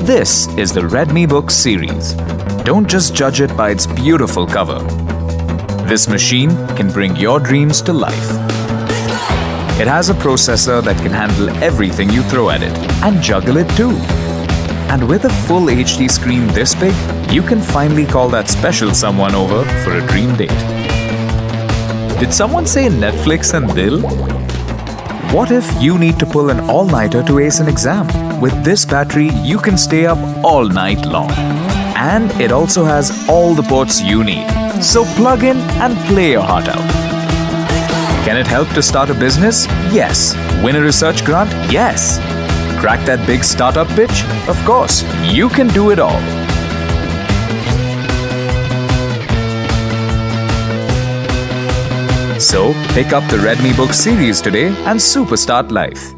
This is the RedmiBook series. Don't just judge it by its beautiful cover. This machine can bring your dreams to life. It has a processor that can handle everything you throw at it and juggle it too. And with a full HD screen this big, you can finally call that special someone over for a dream date. Did someone say Netflix and Dil? What if you need to pull an all-nighter to ace an exam? With this battery, you can stay up all night long. And it also has all the ports you need. So plug in and play your heart out. Can it help to start a business? Yes. Win a research grant? Yes. Crack that big startup pitch? Of course. You can do it all. So, pick up the RedmiBook series today and superstart life.